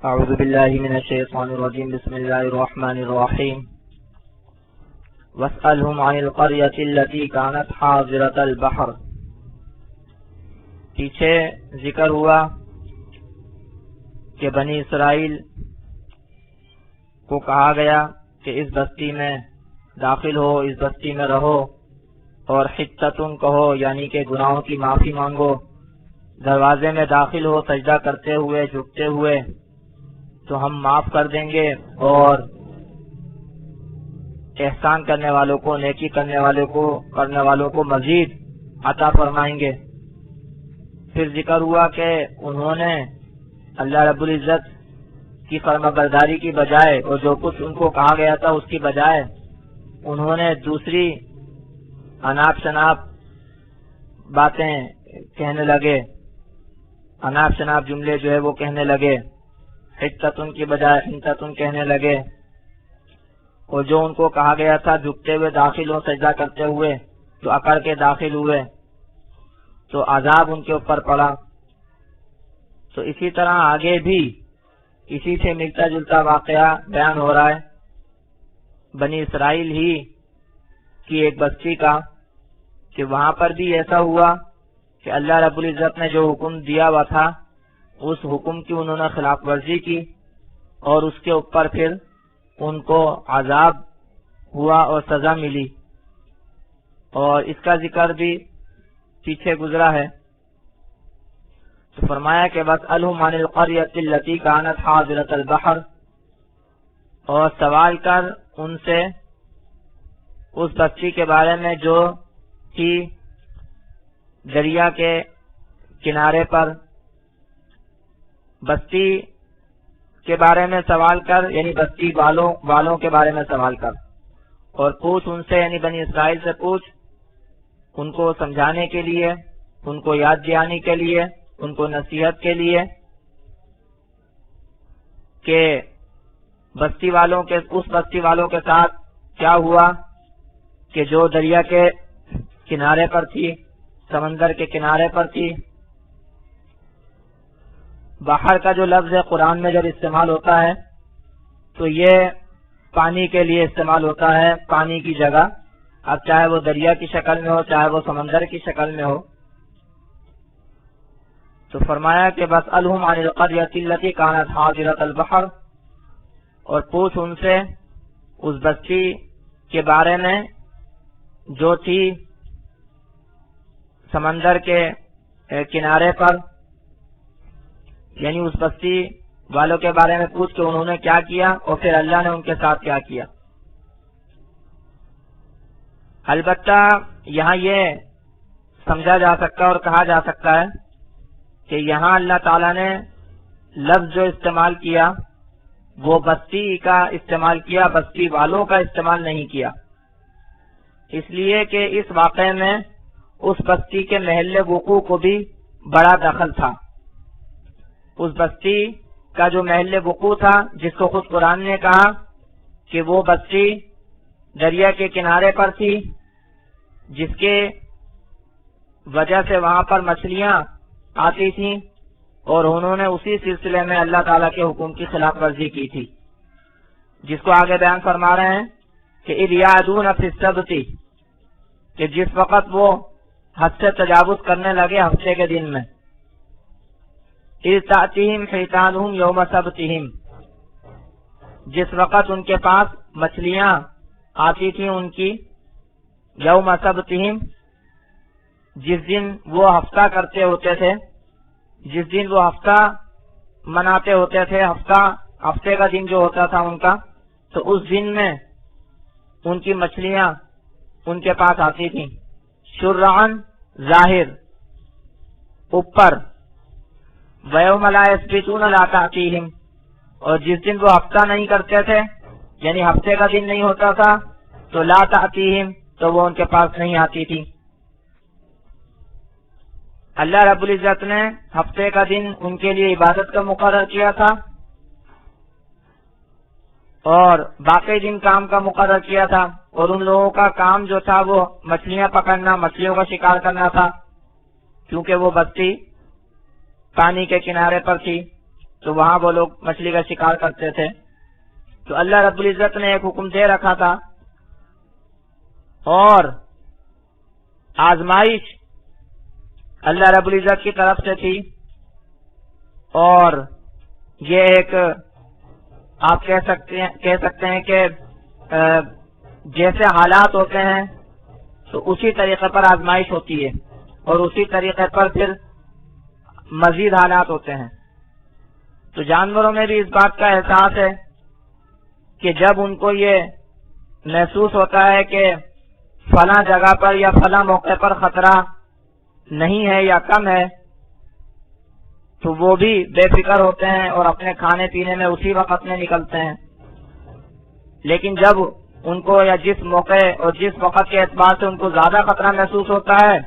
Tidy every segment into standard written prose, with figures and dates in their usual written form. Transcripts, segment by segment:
اعوذ باللہ من الشیطان الرجیم بسم اللہ الرحمن الرحیم واسألهم عن القرية التي كانت حاضرة البحر۔ پیچھے ذکر ہوا کہ بنی اسرائیل کو کہا گیا کہ اس بستی میں داخل ہو، اس بستی میں رہو، اور حتتن کہو یعنی کہ گناہوں کی معافی مانگو، دروازے میں داخل ہو سجدہ کرتے ہوئے، جھکتے ہوئے، تو ہم معاف کر دیں گے اور احسان کرنے والوں کو، نیکی کرنے والوں کو مزید عطا فرمائیں گے۔ پھر ذکر ہوا کہ انہوں نے اللہ رب العزت کی فرما برداری کی بجائے اور جو کچھ ان کو کہا گیا تھا اس کی بجائے انہوں نے دوسری اناپ شناپ باتیں کہنے لگے، اناپ شناپ جملے جو ہے وہ کہنے لگے، حتتن کی بجائے حنتتن کہنے لگے، اور جو ان کو کہا گیا تھا جھکتے ہوئے داخل ہو سجدہ کرتے ہوئے تو اکڑ کے داخل ہوئے تو عذاب ان کے اوپر پڑا۔ تو اسی طرح آگے بھی اسی سے ملتا جلتا واقعہ بیان ہو رہا ہے بنی اسرائیل ہی کی ایک بستی کا، کہ وہاں پر بھی ایسا ہوا کہ اللہ رب العزت نے جو حکم دیا ہوا تھا اس حکم کی انہوں نے خلاف ورزی کی، اور اس کے اوپر پھر ان کو عذاب ہوا اور سزا ملی، اور اس کا ذکر بھی پیچھے گزرا ہے۔ تو فرمایا کہ واسألهم عن القرية التي كانت حاضرة البحر، اور سوال کر ان سے اس بستی کے بارے میں جو تھی دریا کے کنارے پر، بستی کے بارے میں سوال کر یعنی بستی والوں کے بارے میں سوال کر، اور پوچھ ان سے یعنی بنی اسرائیل سے پوچھ، ان کو سمجھانے کے لیے، ان کو یاد دلانے کے لیے، ان کو نصیحت کے لیے کہ اس بستی والوں کے ساتھ کیا ہوا کہ جو دریا کے کنارے پر تھی، سمندر کے کنارے پر تھی۔ بحر کا جو لفظ ہے قرآن میں جب استعمال ہوتا ہے تو یہ پانی کے لیے استعمال ہوتا ہے، پانی کی جگہ، اب چاہے وہ دریا کی شکل میں ہو چاہے وہ سمندر کی شکل میں ہو۔ تو فرمایا کہ واسألهم عن القرية التي كانت حاضرة البحر، اور پوچھ ان سے اس بستی کے بارے میں جو تھی سمندر کے کنارے پر، یعنی اس بستی والوں کے بارے میں پوچھ کہ انہوں نے کیا کیا اور پھر اللہ نے ان کے ساتھ کیا کیا۔ البتہ یہاں یہ سمجھا جا سکتا اور کہا جا سکتا ہے کہ یہاں اللہ تعالیٰ نے لفظ جو استعمال کیا وہ بستی کا استعمال کیا، بستی والوں کا استعمال نہیں کیا، اس لیے کہ اس واقعے میں اس بستی کے محل وقوع کو بھی بڑا دخل تھا۔ اس بستی کا جو محل وقوع تھا، جس کو خود قرآن نے کہا کہ وہ بستی دریا کے کنارے پر تھی، جس کے وجہ سے وہاں پر مچھلیاں آتی تھیں، اور انہوں نے اسی سلسلے میں اللہ تعالیٰ کے حکم کی خلاف ورزی کی تھی، جس کو آگے بیان فرما رہے ہیں کہ اذ یعدون فی السبت، کہ جس وقت وہ حد سے تجاوز کرنے لگے ہفتے کے دن میں، اذ تأتیہم حیتانہم یوم سبتہم، جس وقت ان کے پاس مچھلیاں آتی تھیں ان کی یوم سبتہم، جس دن وہ ہفتہ کرتے ہوتے تھے، جس دن وہ ہفتہ مناتے ہوتے تھے، ہفتے کا دن جو ہوتا تھا ان کا، تو اس دن میں ان کی مچھلیاں ان کے پاس آتی تھیں، شرعن ظاہر اوپر، وَيَوْمَ لَا يَسْبِتُونَ لَا تَأْتِيهِمْ، اور جس دن وہ ہفتہ نہیں کرتے تھے یعنی ہفتے کا دن نہیں ہوتا تھا تو لا تأتیہم، تو وہ ان کے پاس نہیں آتی تھی۔ اللہ رب العزت نے ہفتے کا دن ان کے لیے عبادت کا مقرر کیا تھا اور باقی دن کام کا مقرر کیا تھا، اور ان لوگوں کا کام جو تھا وہ مچھلیاں پکڑنا، مچھلیوں کا شکار کرنا تھا، کیونکہ وہ بستی پانی کے کنارے پر تھی۔ تو وہاں وہ لوگ مچھلی کا شکار کرتے تھے. تو اللہ رب العزت نے ایک حکم دے رکھا تھا اور آزمائش اللہ رب العزت کی طرف سے تھی. اور یہ ایک آپ کہہ سکتے ہیں کہ جیسے حالات ہوتے ہیں تو اسی طریقے پر آزمائش ہوتی ہے اور اسی طریقے پر پھر مزید حالات ہوتے ہیں. تو جانوروں میں بھی اس بات کا احساس ہے کہ جب ان کو یہ محسوس ہوتا ہے کہ فلاں جگہ پر یا فلاں موقع پر خطرہ نہیں ہے یا کم ہے تو وہ بھی بے فکر ہوتے ہیں اور اپنے کھانے پینے میں اسی وقت میں نکلتے ہیں. لیکن جب ان کو یا جس موقع اور جس وقت کے اعتبار سے ان کو زیادہ خطرہ محسوس ہوتا ہے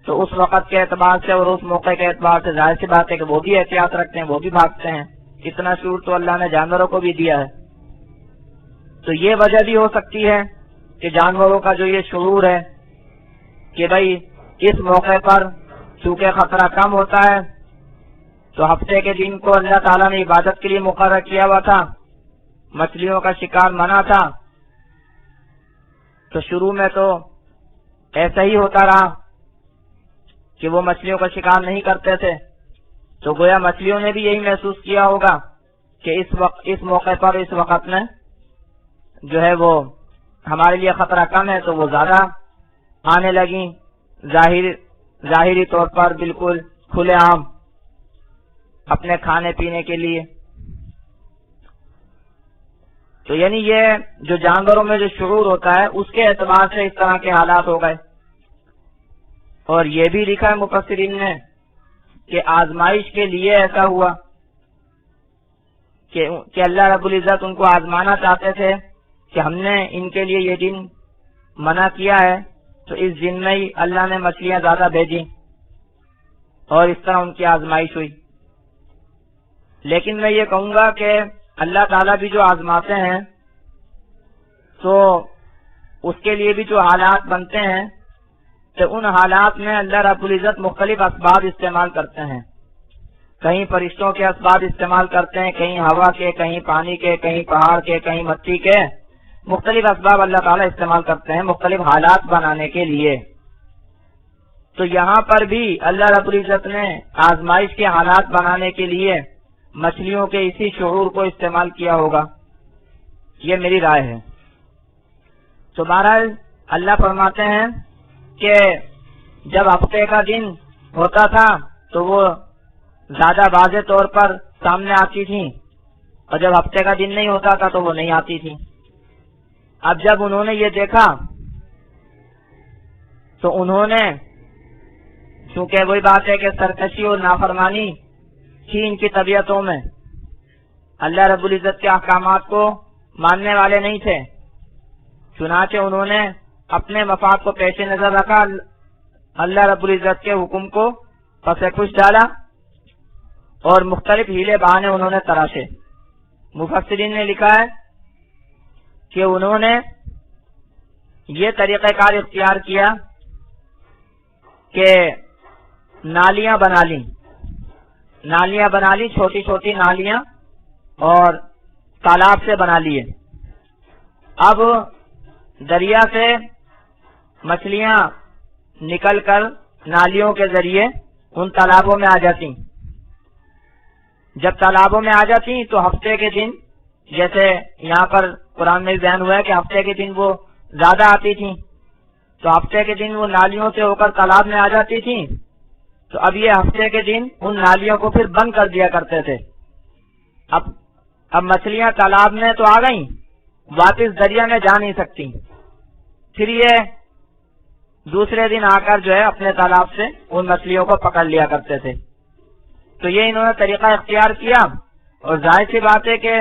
تو اس وقت کے اعتبار سے اور اس موقع کے اعتبار سے ظاہر سی بات ہے کہ وہ بھی احتیاط رکھتے ہیں, وہ بھی بھاگتے ہیں. اتنا شعور تو اللہ نے جانوروں کو بھی دیا ہے. تو یہ وجہ بھی ہو سکتی ہے کہ جانوروں کا جو یہ شعور ہے کہ بھائی اس موقع پر چونکہ خطرہ کم ہوتا ہے تو ہفتے کے دن کو اللہ تعالیٰ نے عبادت کے لیے مقرر کیا ہوا تھا, مچھلیوں کا شکار منع تھا. تو شروع میں تو ایسا ہی ہوتا رہا کہ وہ مچھلیوں کا شکار نہیں کرتے تھے. تو گویا مچھلیوں نے بھی یہی محسوس کیا ہوگا کہ اس موقع پر اس وقت میں جو ہے وہ ہمارے لیے خطرہ کم ہے تو وہ زیادہ آنے لگیں ظاہری طور پر بالکل کھلے عام اپنے کھانے پینے کے لیے. تو یعنی یہ جو جانوروں میں جو شعور ہوتا ہے اس کے اعتبار سے اس طرح کے حالات ہو گئے. اور یہ بھی لکھا ہے مفسرین نے کہ آزمائش کے لیے ایسا ہوا کہ اللہ رب العزت ان کو آزمانا چاہتے تھے کہ ہم نے ان کے لیے یہ دن منع کیا ہے تو اس دن میں ہی اللہ نے مچھلیاں زیادہ بھیجی اور اس طرح ان کی آزمائش ہوئی. لیکن میں یہ کہوں گا کہ اللہ تعالیٰ بھی جو آزماتے ہیں تو اس کے لیے بھی جو حالات بنتے ہیں تو ان حالات میں اللہ رب العزت مختلف اسباب استعمال کرتے ہیں. کہیں فرشتوں کے اسباب استعمال کرتے ہیں, کہیں ہوا کے, کہیں پانی کے, کہیں پہاڑ کے, کہیں مٹی کے. مختلف اسباب اللہ تعالیٰ استعمال کرتے ہیں مختلف حالات بنانے کے لیے. تو یہاں پر بھی اللہ رب العزت نے آزمائش کے حالات بنانے کے لیے مچھلیوں کے اسی شعور کو استعمال کیا ہوگا, یہ میری رائے ہے. تو بہرحال اللہ فرماتے ہیں کہ جب ہفتے کا دن ہوتا تھا تو وہ زیادہ واضح طور پر سامنے آتی تھی اور جب ہفتے کا دن نہیں ہوتا تھا تو وہ نہیں آتی تھی. اب جب انہوں نے یہ دیکھا تو انہوں نے, چونکہ وہی بات ہے کہ سرکشی اور نافرمانی تھی ان کی طبیعتوں میں, اللہ رب العزت کے احکامات کو ماننے والے نہیں تھے, چنانچہ انہوں نے اپنے مفاد کو پیش نظر رکھا, اللہ رب العزت کے حکم کو پس پش ڈالا اور مختلف ہیلے بہانے انہوں نے تراشے. مفسرین نے لکھا ہے کہ انہوں نے یہ طریقہ کار اختیار کیا کہ نالیاں بنا لی, چھوٹی چھوٹی نالیاں اور تالاب سے بنا لیے. اب دریا سے مچھلیاں نکل کر نالیوں کے ذریعے ان تالابوں میں آ جاتی. جب تالابوں میں آ جاتی تو ہفتے کے دن, جیسے یہاں پر قرآن میں بیان ہوا ہے کہ ہفتے کے دن وہ زیادہ آتی تھیں, تو ہفتے کے دن وہ نالیوں سے ہو کر تالاب میں آ جاتی تھیں. تو اب یہ ہفتے کے دن ان نالیوں کو پھر بند کر دیا کرتے تھے. اب مچھلیاں تالاب میں تو آ گئیں, واپس دریا میں جا نہیں سکتی. پھر یہ دوسرے دن آ کر جو ہے اپنے تالاب سے ان مچھلیوں کو پکڑ لیا کرتے تھے. تو یہ انہوں نے طریقہ اختیار کیا, اور ظاہر سی بات ہے کہ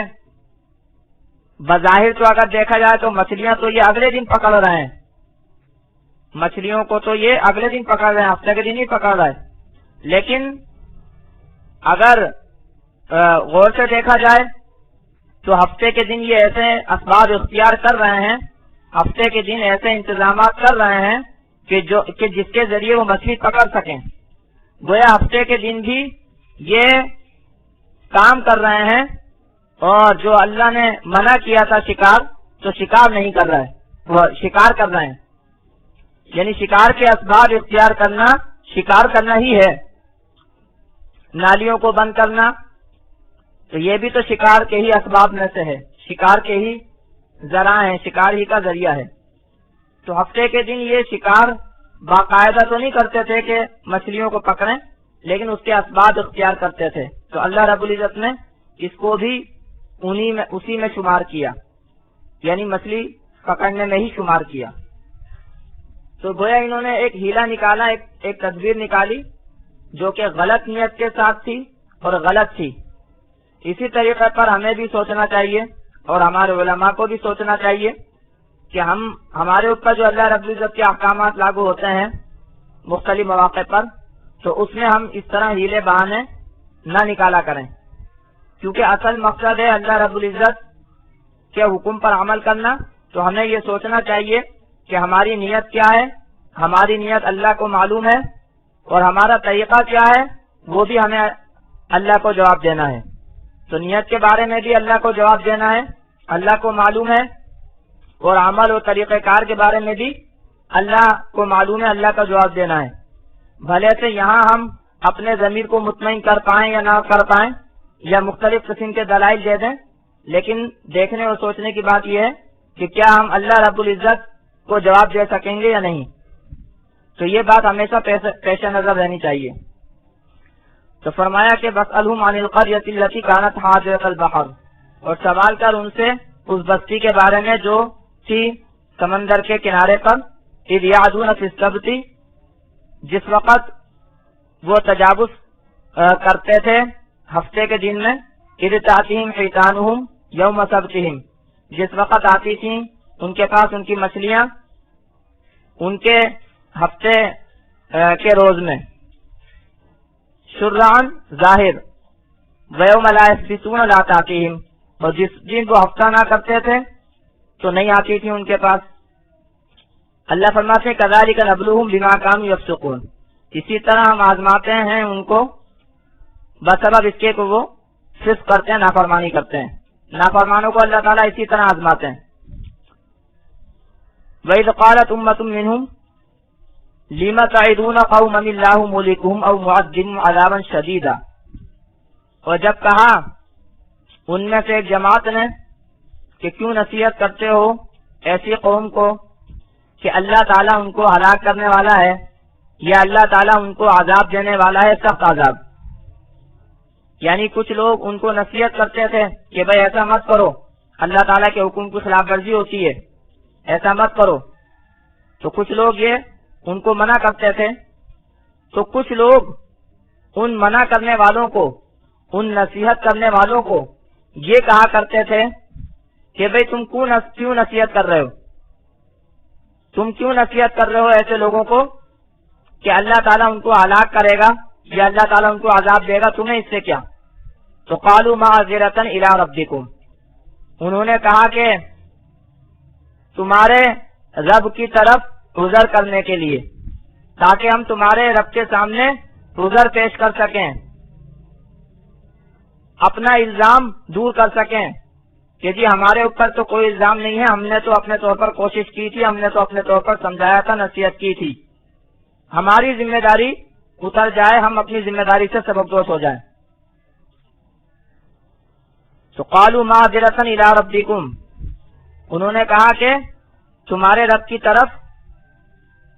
بظاہر تو اگر دیکھا جائے تو مچھلیاں تو یہ اگلے دن پکڑ رہے ہیں, مچھلیوں کو تو یہ اگلے دن پکڑ رہے ہیں, ہفتے کے دن ہی پکڑ رہے ہیں. لیکن اگر غور سے دیکھا جائے تو ہفتے کے دن یہ ایسے اسباب اختیار کر رہے ہیں, ہفتے کے دن ایسے انتظامات کر رہے ہیں کہ جس کے ذریعے وہ مچھلی پکڑ سکیں. گویا ہفتے کے دن بھی یہ کام کر رہے ہیں اور جو اللہ نے منع کیا تھا شکار، تو شکار نہیں کر رہا ہے، وہ شکار کر رہے ہیں، یعنی شکار کے اسباب اختیار کرنا شکار کرنا ہی ہے۔ نالیوں کو بند کرنا تو یہ بھی تو شکار کے ہی اسباب میں سے ہے، شکار کے ہی ذرائع ہیں، شکار ہی کا ذریعہ ہے۔ تو ہفتے کے دن یہ شکار باقاعدہ تو نہیں کرتے تھے کہ مچھلیوں کو پکڑیں، لیکن اس کے اسباب اختیار کرتے تھے، تو اللہ رب العزت نے اس کو بھی اسی میں شمار کیا، یعنی مچھلی پکڑنے میں ہی شمار کیا۔ تو گویا انہوں نے ایک ہیلا نکالا، ایک تدبیر نکالی جو کہ غلط نیت کے ساتھ تھی اور غلط تھی۔ اسی طریقے پر ہمیں بھی سوچنا چاہیے اور ہمارے علماء کو بھی سوچنا چاہیے کہ ہمارے اوپر جو اللہ رب العزت کے احکامات لاگو ہوتے ہیں مختلف مواقع پر، تو اس میں ہم اس طرح ہیلے بہانے نہ نکالا کریں، کیونکہ اصل مقصد ہے اللہ رب العزت کے حکم پر عمل کرنا۔ تو ہمیں یہ سوچنا چاہیے کہ ہماری نیت کیا ہے، ہماری نیت اللہ کو معلوم ہے، اور ہمارا طریقہ کیا ہے وہ بھی ہمیں اللہ کو جواب دینا ہے۔ تو نیت کے بارے میں بھی اللہ کو جواب دینا ہے، اللہ کو معلوم ہے، اور عمل اور طریقہ کار کے بارے میں بھی اللہ کو معلوم ہے، اللہ کا جواب دینا ہے۔ بھلے سے یہاں ہم اپنے ضمیر کو مطمئن کر پائیں یا نہ کر پائیں یا مختلف قسم کے دلائل دے دیں، لیکن دیکھنے اور سوچنے کی بات یہ ہے کہ کیا ہم اللہ رب العزت کو جواب دے سکیں گے یا نہیں۔ تو یہ بات ہمیشہ پیش نظر رہنی چاہیے۔ تو فرمایا کہ بسألہم عن القریۃ التی کانت حاضرۃ البحر، اور سوال کر ان سے اس بستی کے بارے میں جو تھی سمندر کے کنارے پر، اذ یعدون فی السبت، جس وقت وہ تجاوز کرتے تھے ہفتے کے دن میں، اذ تأتیہم حیتانہم یوم سبتہم، جس وقت آتی تھیں ان کے پاس ان کی مچھلیاں ان کے ہفتے کے روز میں، شرعاً ظاہر، ویوم لا یسبتون لا تأتیہم، اور جس دن وہ ہفتہ نہ کرتے تھے تو نہیں آتی تھی ان کے پاس۔ اللہ فرماتے ہیں کذالک نبلوہم بما کانوا یفسقون، اسی طرح ہم آزماتے ہیں ان کو بسبب اس کے کہ وہ فسق کرتے ہیں، نافرمانی کرتے ہیں۔ نافرمانوں کو اللہ تعالیٰ اسی طرح آزماتے ہیں۔ وَإِذْ قَالَتْ أُمَّةٌ مِّنْهُمْ لِمَ تَعِظُونَ قَوْمًا اللَّهُ مُهْلِكُهُمْ أَوْ مُعَذِّبُهُمْ عَذَابًا شَدِيدًا، اور جب کہا ان میں سے ایک جماعت نے کہ کیوں نصیحت کرتے ہو ایسی قوم کو کہ اللہ تعالیٰ ان کو ہلاک کرنے والا ہے، یا اللہ تعالیٰ ان کو عذاب دینے والا ہے، سخت عذاب۔ یعنی کچھ لوگ ان کو نصیحت کرتے تھے کہ بھئی ایسا مت کرو، اللہ تعالیٰ کے حکم کی خلاف ورزی ہوتی ہے، ایسا مت کرو۔ تو کچھ لوگ یہ ان کو منع کرتے تھے، تو کچھ لوگ ان منع کرنے والوں کو، ان نصیحت کرنے والوں کو یہ کہا کرتے تھے کہ بھئی تم کیوں نصیحت کر رہے ہو، تم کیوں نصیحت کر رہے ہو ایسے لوگوں کو کہ اللہ تعالیٰ ان کو ہلاک کرے گا یا اللہ تعالیٰ ان کو عذاب دے گا، تمہیں اس سے کیا؟ تو قالوا معذرۃ الی ربکم، انہوں نے کہا کہ تمہارے رب کی طرف عذر کرنے کے لیے، تاکہ ہم تمہارے رب کے سامنے عذر پیش کر سکیں، اپنا الزام دور کر سکیں کہ جی ہمارے اوپر تو کوئی الزام نہیں ہے، ہم نے تو اپنے طور پر کوشش کی تھی، ہم نے تو اپنے طور پر سمجھایا تھا، نصیحت کی تھی، ہماری ذمہ داری اتر جائے، ہم اپنی ذمہ داری سے سبکدوش ہو جائیں۔ تو قالوا معذرۃ الی ربکم، انہوں نے کہا کہ تمہارے رب کی طرف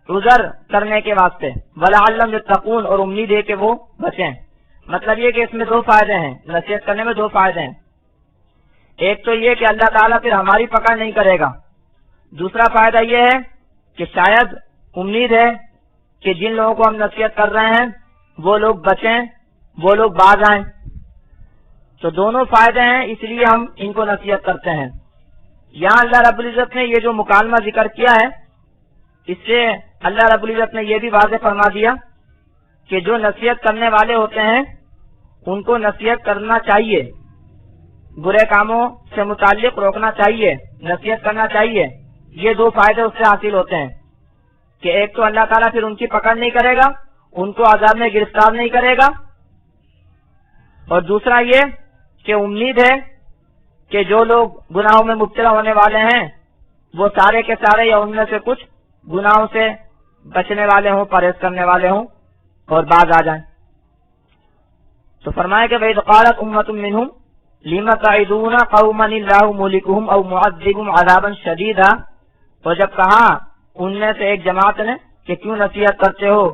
عذر کرنے کے واسطے، ولعلہم یتقون، اور امید ہے کہ وہ بچیں۔ مطلب یہ کہ اس میں دو فائدے ہیں، نصیحت کرنے میں دو فائدے ہیں۔ ایک تو یہ کہ اللہ تعالیٰ پھر ہماری پکڑ نہیں کرے گا، دوسرا فائدہ یہ ہے کہ شاید امید ہے کہ جن لوگوں کو ہم نصیحت کر رہے ہیں وہ لوگ بچیں، وہ لوگ باز آئیں۔ تو دونوں فائدے ہیں، اس لیے ہم ان کو نصیحت کرتے ہیں۔ یہاں اللہ رب العزت نے یہ جو مکالمہ ذکر کیا ہے، اس سے اللہ رب العزت نے یہ بھی واضح فرما دیا کہ جو نصیحت کرنے والے ہوتے ہیں ان کو نصیحت کرنا چاہیے، برے کاموں سے متعلق روکنا چاہیے، نصیحت کرنا چاہیے۔ یہ دو فائدے اس سے حاصل ہوتے ہیں کہ ایک تو اللہ تعالیٰ پھر ان کی پکڑ نہیں کرے گا، ان کو عذاب میں گرفتار نہیں کرے گا، اور دوسرا یہ کہ امید ہے کہ جو لوگ گناہوں میں مبتلا ہونے والے ہیں وہ سارے کے سارے یا ان میں سے کچھ گناہوں سے بچنے والے ہوں، پرہیز کرنے والے ہوں اور باز آ جائیں۔ تو فرمایا کہ وَإِذْ قَالَتْ أُمَّةٌ مِّنْهُمْ لِمَ تَعِظُونَ قَوْمًا اللَّهُ مُهْلِكُهُمْ أَوْ مُعَذِّبُهُمْ عَذَابًا شَدِيدًا، تو جب کہا ان میں سے ایک جماعت نے کہ کیوں نصیحت کرتے ہو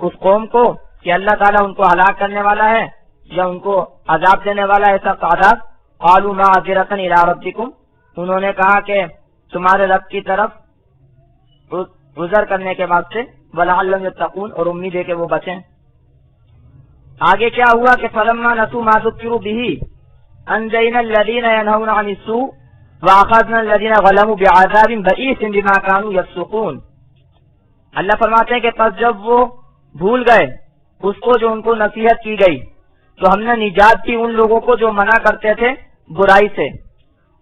اس قوم کو کہ اللہ تعالیٰ ان کو ہلاک کرنے والا ہے یا ان کو عذاب دینے والا ہے، ایسا عذاب۔ قَالُوا مَعْذِرَةً إِلَىٰ رَبِّكُمْ، انہوں نے کہا کہ تمہارے رب کی طرف عذر کرنے کے بعد سے، وَلَعَلَّهُمْ يَتَّقُونَ، اور امید ہے کہ وہ بچیں۔ آگے کیا ہوا کہ فَلَمَّا نَسُوا مَا ذُكِّرُوا بِهِ أَنجَيْنَا الَّذِينَ يَنْهَوْنَ عَنِ السُّوءِ وَأَخَذْنَا الَّذِينَ ظَلَمُوا بِعَذَابٍ بَئِيسٍ بِمَا كَانُوا يَفْسُقُونَ۔ اللہ فرماتے ہیں کہ پس جب وہ بھول گئے اس کو جو ان کو نصیحت کی گئی تو ہم نے نجات دی ان لوگوں کو جو منع کرتے تھے برائی سے،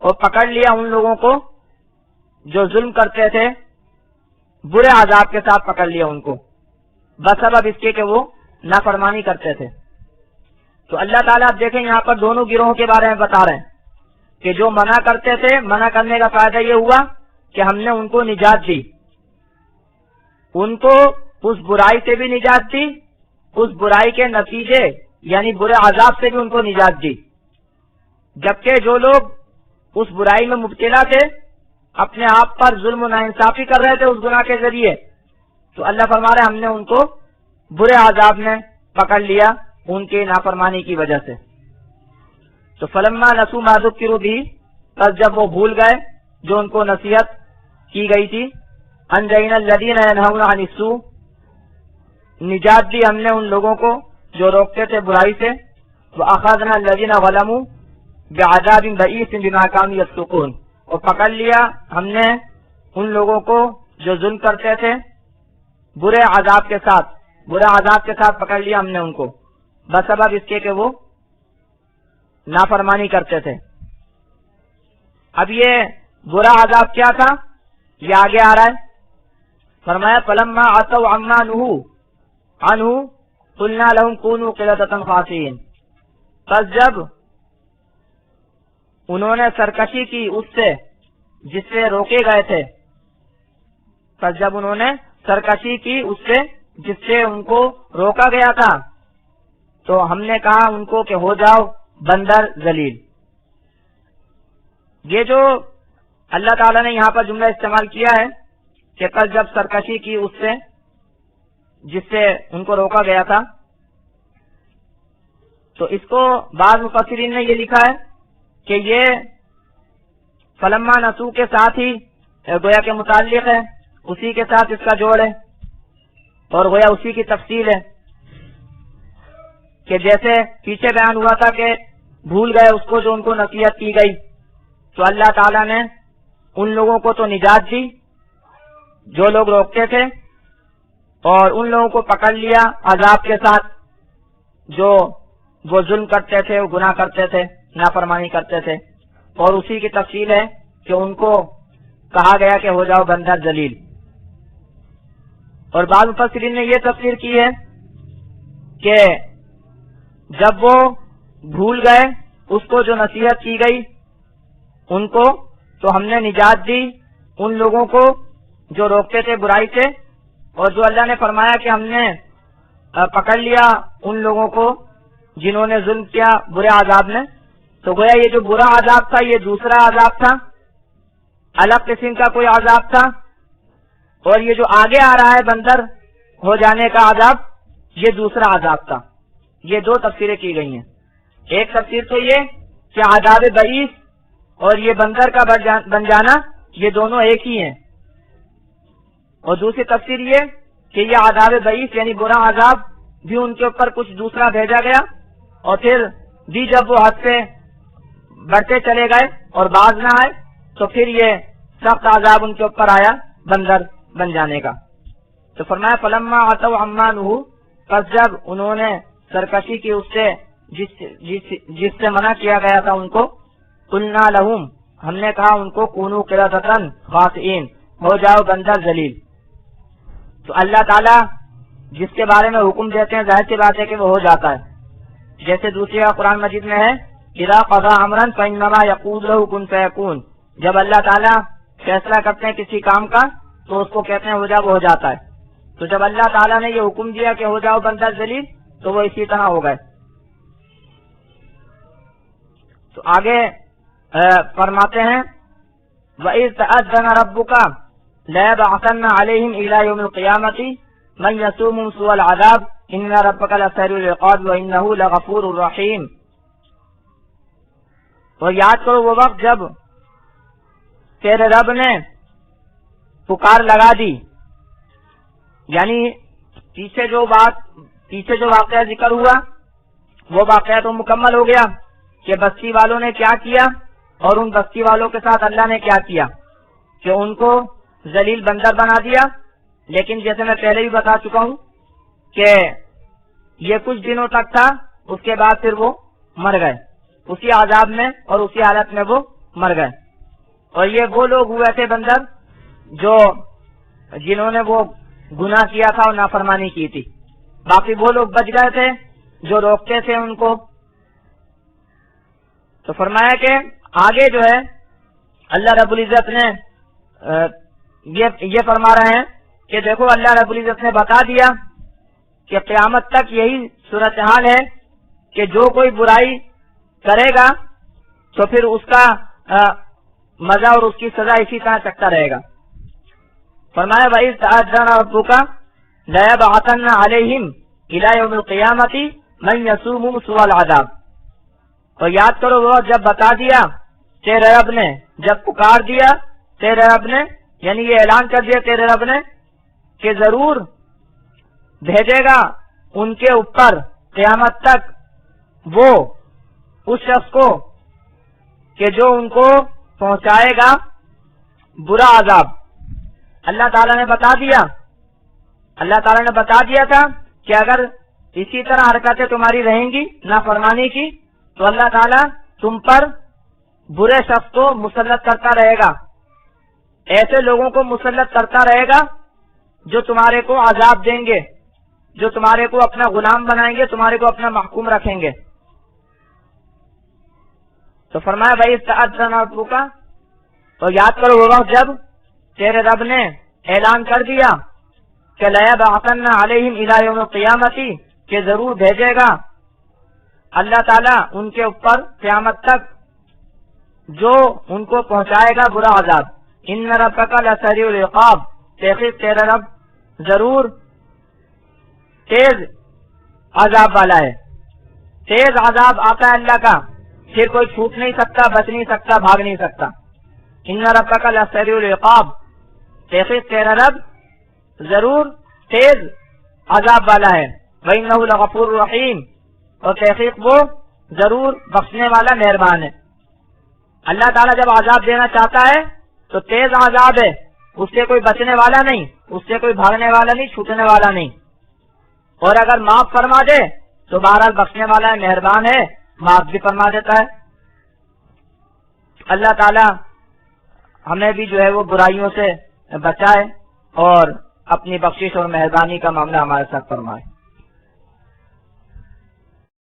اور پکڑ لیا ان لوگوں کو جو ظلم کرتے تھے، برے عذاب کے ساتھ پکڑ لیا ان کو، بسبب اس کے کہ وہ نافرمانی کرتے تھے۔ تو اللہ تعالیٰ اب دیکھیں یہاں پر دونوں گروہوں کے بارے میں بتا رہے ہیں کہ جو منع کرتے تھے، منع کرنے کا فائدہ یہ ہوا کہ ہم نے ان کو نجات دی، ان کو اس برائی سے بھی نجات دی، اس برائی کے نتیجے یعنی برے عذاب سے بھی ان کو نجات دی۔ جبکہ جو لوگ اس برائی میں مبتلا تھے، اپنے آپ پر ظلم و ناانصافی کر رہے تھے اس گناہ کے ذریعے، تو اللہ فرما رہے ہم نے ان کو برے عذاب نے پکڑ لیا ان کی نافرمانی کی وجہ سے۔ تو فلما نسوا ما ذکروا بہ، پس جب وہ بھول گئے جو ان کو نصیحت کی گئی تھی، انجینا الذین ینہون عن السوء، نجات دی ہم نے ان لوگوں کو جو روکتے تھے برائی سے، واخذنا الذین ظلموا بعذاب بئیس بما کانوا یفسقون، اور پکڑ لیا ہم نے ان لوگوں کو جو ظلم کرتے تھے برے عذاب کے ساتھ پکڑ لیا ہم نے ان کو، بسبب اس کے کہ وہ نافرمانی کرتے تھے۔ اب یہ برا عذاب کیا تھا یہ آگے آ رہا ہے، فرمایا فلما عتوا عما نہوا عنہ قلنا لهم كونوا قردة خاسئین، پس جب انہوں نے سرکشی کی اس سے جس سے روکے گئے تھے، پس جب انہوں نے سرکشی کی اس سے جس سے ان کو روکا گیا تھا تو ہم نے کہا ان کو کہ ہو جاؤ بندر ذلیل۔ یہ جو اللہ تعالیٰ نے یہاں پر جملہ استعمال کیا ہے کہ پس جب سرکشی کی اس سے جس سے ان کو روکا گیا تھا، تو اس کو بعض مفسرین نے یہ لکھا ہے کہ یہ فلما نسو کے ساتھ ہی گویا کے متعلق ہے، اسی کے ساتھ اس کا جوڑ ہے اور گویا اسی کی تفصیل ہے کہ جیسے پیچھے بیان ہوا تھا کہ بھول گئے اس کو جو ان کو نصیحت کی گئی، تو اللہ تعالیٰ نے ان لوگوں کو تو نجات دی جو لوگ روکتے تھے، اور ان لوگوں کو پکڑ لیا عذاب کے ساتھ جو وہ ظلم کرتے تھے، وہ گناہ کرتے تھے، نافرمانی کرتے تھے، اور اسی کی تفصیل ہے کہ ان کو کہا گیا کہ ہو جاؤ بندر ذلیل۔ اور بعض مفسرین نے یہ تفسیر کی ہے کہ جب وہ بھول گئے اس کو جو نصیحت کی گئی ان کو، تو ہم نے نجات دی ان لوگوں کو جو روکتے تھے برائی سے، اور جو اللہ نے فرمایا کہ ہم نے پکڑ لیا ان لوگوں کو جنہوں نے ظلم کیا برے عذاب نے، تو گویا یہ جو برا عذاب تھا یہ دوسرا عذاب تھا، الگ قسم کا کوئی عذاب تھا، اور یہ جو آگے آ رہا ہے بندر ہو جانے کا عذاب یہ دوسرا عذاب تھا۔ یہ دو تفسیریں کی گئی ہیں، ایک تفسیر تو یہ کہ عذاب بئیس اور یہ بندر کا بن جانا یہ دونوں ایک ہی ہیں، اور دوسری تفسیر یہ کہ یہ عذاب بئیس یعنی برا عذاب بھی ان کے اوپر کچھ دوسرا بھیجا گیا، اور پھر بھی جب وہ حد سے بڑھتے چلے گئے اور باز نہ آئے تو پھر یہ سخت عذاب ان کے اوپر آیا بندر بن جانے کا۔ تو فرمایا فلما عتوا عما نہوا، پس جب انہوں نے سرکشی کی اس سے جس سے منع کیا گیا تھا ان کو، قلنا لہم، ہم نے کہا ان کو کونوا قردۃ خاسئین، ہو جاؤ بندر ذلیل۔ تو اللہ تعالیٰ جس کے بارے میں حکم دیتے ہیں ظاہر سی بات ہے کہ وہ ہو جاتا ہے، جیسے دوسری قرآن مجید میں ہے اذا قضى امرا فانما يقول له كن فيكون، جب اللہ تعالیٰ فیصلہ کرتے ہیں کسی کام کا تو اس کو کہتے ہیں ہو جا، وہ ہو جاتا ہے. تو جب اللہ تعالیٰ نے یہ حکم دیا کہ ہو جاؤ بندہ ذلیل تو وہ اسی طرح ہو گئے. تو آگے فرماتے ہیں وَإِذْ تَأَذَّنَ رَبُّكَ لَيَبْعَثَنَّ عَلَيْهِمْ إِلَى يَوْمِ الْقِيَامَةِ مَنْ يَسُومُهُمْ سُوءَ الْعَذَابِ إِنَّ رَبَّكَ لَسَرِيعُ الْعِقَابِ وَإِنَّهُ لَغَفُورٌ رَحِيمٌ. اور یاد کرو وہ وقت جب تیرے رب نے پکار لگا دی، یعنی پیچھے جو واقعہ ذکر ہوا وہ واقعہ تو مکمل ہو گیا کہ بستی والوں نے کیا کیا اور ان بستی والوں کے ساتھ اللہ نے کیا کیا کہ ان کو ذلیل بندر بنا دیا. لیکن جیسے میں پہلے بھی بتا چکا ہوں کہ یہ کچھ دنوں تک تھا، اس کے بعد پھر وہ مر گئے اسی عذاب میں اور اسی حالت میں وہ مر گئے. اور یہ وہ لوگ ہوئے تھے بندر جنہوں نے وہ گناہ کیا تھا اور نافرمانی کی تھی. باقی وہ لوگ بچ گئے تھے جو روکتے تھے ان کو. تو فرمایا کہ آگے جو ہے اللہ رب العزت نے یہ فرما رہے ہیں کہ دیکھو اللہ رب العزت نے بتا دیا کہ قیامت تک یہی صورتحال ہے کہ جو کوئی برائی کرے گا تو پھر اس کا مزہ اور اس کی سزا اسی طرح چکتا رہے گا. فرمایا وَإِذْ تَأَذَّنَ رَبُّكَ لَيَبْعَثَنَّ عَلَيْهِمْ إِلَى يَوْمِ الْقِيَامَةِ مَنْ يَسُومُهُمْ سُوءَ الْعَذَابِ. اور یاد کرو وہ جب بتا دیا تیرے رب نے، جب پکار دیا تیرے رب نے، یعنی یہ اعلان کر دیا تیرے رب نے کہ ضرور بھیجے گا ان کے اوپر قیامت تک وہ اس شخص کو کہ جو ان کو پہنچائے گا برا عذاب. اللہ تعالیٰ نے بتا دیا تھا کہ اگر اسی طرح حرکتیں تمہاری رہیں گی نافرمانی کی تو اللہ تعالیٰ تم پر برے شخص کو مسلط کرتا رہے گا، ایسے لوگوں کو مسلط کرتا رہے گا جو تمہارے کو عذاب دیں گے، جو تمہارے کو اپنا غلام بنائیں گے، تمہارے کو اپنا محکوم رکھیں گے. تو فرمایا بھائی استعذن ربک، تو یاد کرو وہ وقت جب تیرے رب نے اعلان کر دیا کہ لَيَبْعَثَنَّ عَلَيْهِمْ إِلَى يَوْمِ الْقِيَامَةِ کہ ضرور بھیجے گا اللہ تعالیٰ ان کے اوپر قیامت تک جو ان کو پہنچائے گا برا عذاب. ان ربک لسریع العقاب، تحقیق تیرا رب ضرور تیز عذاب والا ہے. تیز عذاب آتا ہے اللہ کا، پھر کوئی چھوٹ نہیں سکتا، بچ نہیں سکتا، بھاگ نہیں سکتا. ان ربک لسریع العقاب، تحقیق تیرا رب ضرور تیز عذاب والا ہے. وَإِنَّهُ لَغَفُورٌ رَحِيمٌ، اور تحقیق وہ ضرور بخشنے والا مہربان ہے. اللہ تعالیٰ جب عذاب دینا چاہتا ہے تو تیز عذاب ہے، اس سے کوئی بچنے والا نہیں، اس سے کوئی بھاگنے والا نہیں، چھوٹنے والا نہیں. اور اگر معاف فرما دے تو بہرحال بخشنے والا ہے، مہربان ہے، معاف بھی فرما دیتا ہے. اللہ تعالیٰ ہمیں بھی جو ہے وہ برائیوں سے بچائے اور اپنی بخشش اور مہربانی کا معاملہ ہمارے ساتھ فرمائے.